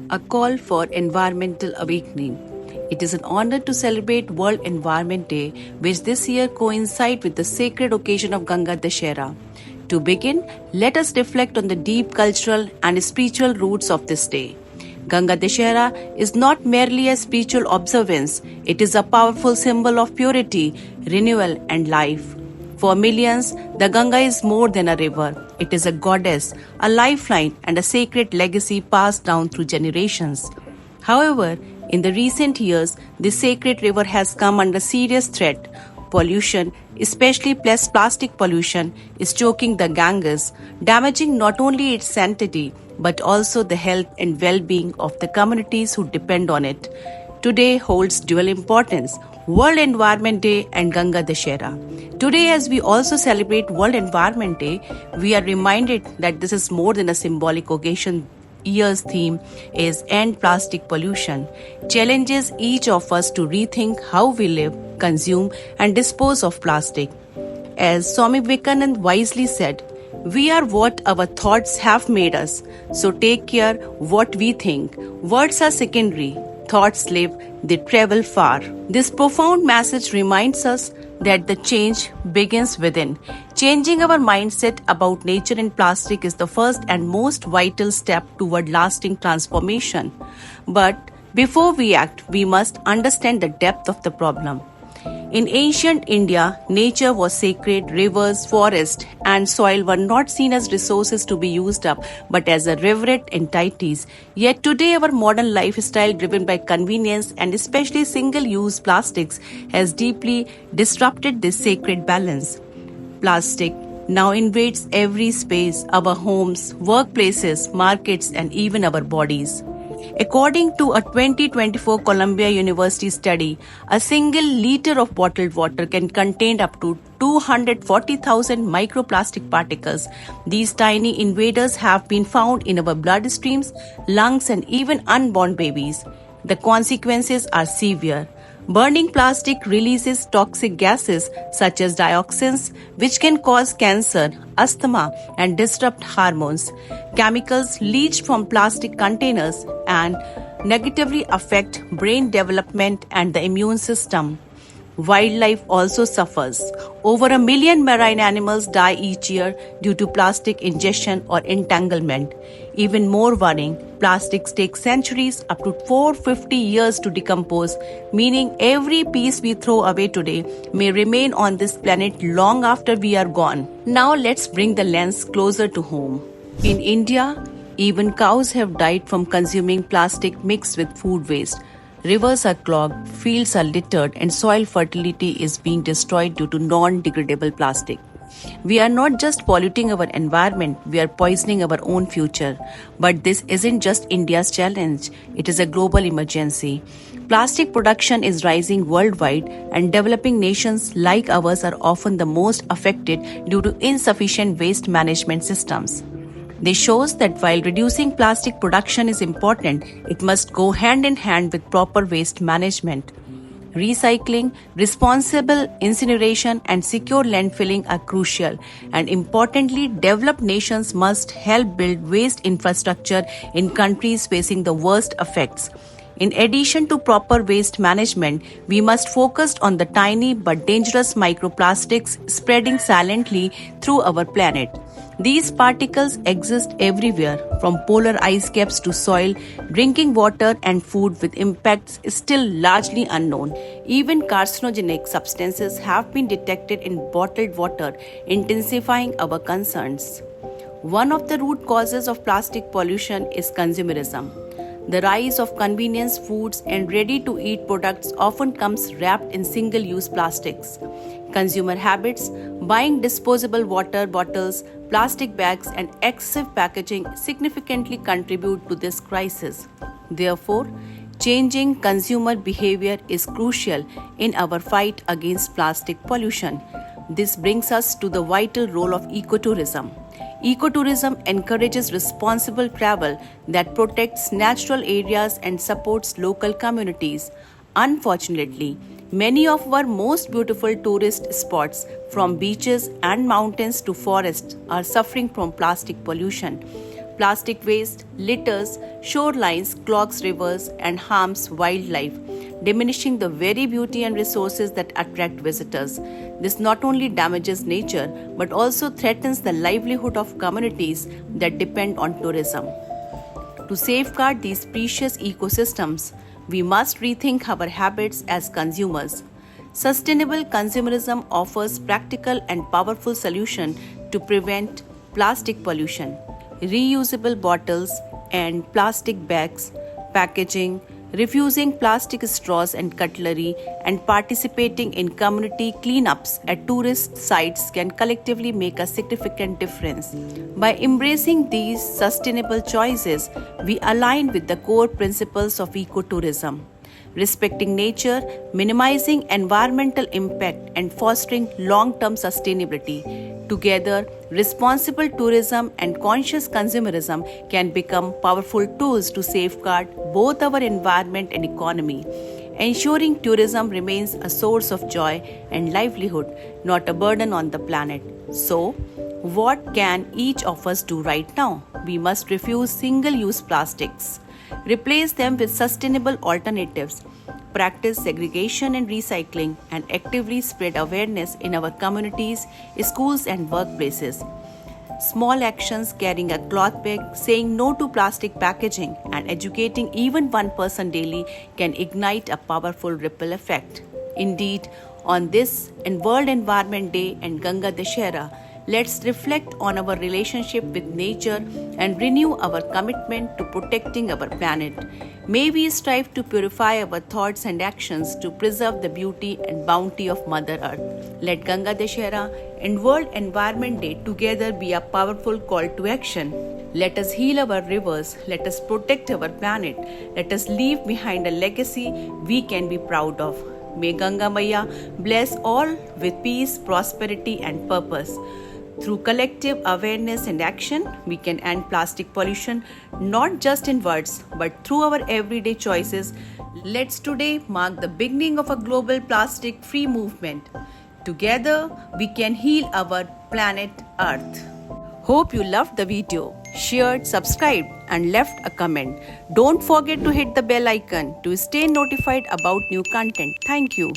a call for environmental awakening. It is an honor to celebrate World Environment Day, which this year coincides with the sacred occasion of Ganga Dashera. To begin, let us reflect on the deep cultural and spiritual roots of this day. Ganga Dashera is not merely a spiritual observance, it is a powerful symbol of purity, renewal, and life. For millions, the Ganga is more than a river. It is a goddess, a lifeline, and a sacred legacy passed down through generations. However, in the recent years, this sacred river has come under serious threat. Pollution, especially plastic pollution, is choking the Ganges, damaging not only its sanctity but also the health and well-being of the communities who depend on it. Today holds dual importance: World Environment Day and Ganga Dashera. Today, as we also celebrate World Environment Day, we are reminded that this is more than a symbolic occasion. Year's theme is End Plastic Pollution, challenges each of us to rethink how we live, consume, and dispose of plastic. As Swami Vivekananda wisely said, we are what our thoughts have made us, so take care what we think. Words are secondary, thoughts live, they travel far. This profound message reminds us that the change begins within. Changing our mindset about nature and plastic is the first and most vital step toward lasting transformation. But before we act, we must understand the depth of the problem. In ancient India, nature was sacred. Rivers, forests, and soil were not seen as resources to be used up, but as a revered entities. Yet today, our modern lifestyle, driven by convenience and especially single-use plastics, has deeply disrupted this sacred balance. Plastic now invades every space: our homes, workplaces, markets, and even our bodies. According to a 2024 Columbia University study, a single liter of bottled water can contain up to 240,000 microplastic particles. These tiny invaders have been found in our bloodstreams, lungs, and even unborn babies. The consequences are severe. Burning plastic releases toxic gases such as dioxins, which can cause cancer, asthma, and disrupt hormones. Chemicals leached from plastic containers and negatively affect brain development and the immune system. Wildlife also suffers. Over 1 million marine animals die each year due to plastic ingestion or entanglement. Even more worrying, plastics take centuries, up to 450 years to decompose, meaning every piece we throw away today may remain on this planet long after we are gone. Now let's bring the lens closer to home. In India, even cows have died from consuming plastic mixed with food waste. Rivers are clogged, fields are littered, and soil fertility is being destroyed due to non-degradable plastic. We are not just polluting our environment, we are poisoning our own future. But this isn't just India's challenge, it is a global emergency. Plastic production is rising worldwide, and developing nations like ours are often the most affected due to insufficient waste management systems. This shows that while reducing plastic production is important, it must go hand in hand with proper waste management. Recycling, responsible incineration, and secure landfilling are crucial, and importantly, developed nations must help build waste infrastructure in countries facing the worst effects. In addition to proper waste management, we must focus on the tiny but dangerous microplastics spreading silently through our planet. These particles exist everywhere, from polar ice caps to soil, drinking water, and food, with impacts still largely unknown. Even carcinogenic substances have been detected in bottled water, intensifying our concerns. One of the root causes of plastic pollution is consumerism. The rise of convenience foods and ready-to-eat products often comes wrapped in single-use plastics. Consumer habits, buying disposable water bottles, plastic bags, and excessive packaging significantly contribute to this crisis. Therefore, changing consumer behavior is crucial in our fight against plastic pollution. This brings us to the vital role of ecotourism. Ecotourism encourages responsible travel that protects natural areas and supports local communities. Unfortunately, many of our most beautiful tourist spots, from beaches and mountains to forests, are suffering from plastic pollution. Plastic waste litters shorelines, clogs rivers, and harms wildlife, diminishing the very beauty and resources that attract visitors. This not only damages nature but also threatens the livelihood of communities that depend on tourism. To safeguard these precious ecosystems, we must rethink our habits as consumers. Sustainable consumerism offers practical and powerful solutions to prevent plastic pollution. Reusable bottles and plastic bags, packaging, refusing plastic straws and cutlery, and participating in community cleanups at tourist sites can collectively make a significant difference. By embracing these sustainable choices, we align with the core principles of ecotourism. Respecting nature, minimizing environmental impact, and fostering long-term sustainability. Together, responsible tourism and conscious consumerism can become powerful tools to safeguard both our environment and economy, ensuring tourism remains a source of joy and livelihood, not a burden on the planet. So, what can each of us do right now? We must refuse single-use plastics. Replace them with sustainable alternatives, practice segregation and recycling, and actively spread awareness in our communities, schools, and workplaces. Small actions, carrying a cloth bag, saying no to plastic packaging, and educating even one person daily can ignite a powerful ripple effect. Indeed, on this World Environment Day and Ganga Dashera, let's reflect on our relationship with nature and renew our commitment to protecting our planet. May we strive to purify our thoughts and actions to preserve the beauty and bounty of Mother Earth. Let Ganga Dashera and World Environment Day together be a powerful call to action. Let us heal our rivers, let us protect our planet, let us leave behind a legacy we can be proud of. May Ganga Maya bless all with peace, prosperity, and purpose. Through collective awareness and action, we can end plastic pollution not just in words but through our everyday choices. Let's today mark the beginning of a global plastic free movement. Together, we can heal our planet Earth. Hope you loved the video, shared, subscribed, and left a comment. Don't forget to hit the bell icon to stay notified about new content. Thank you.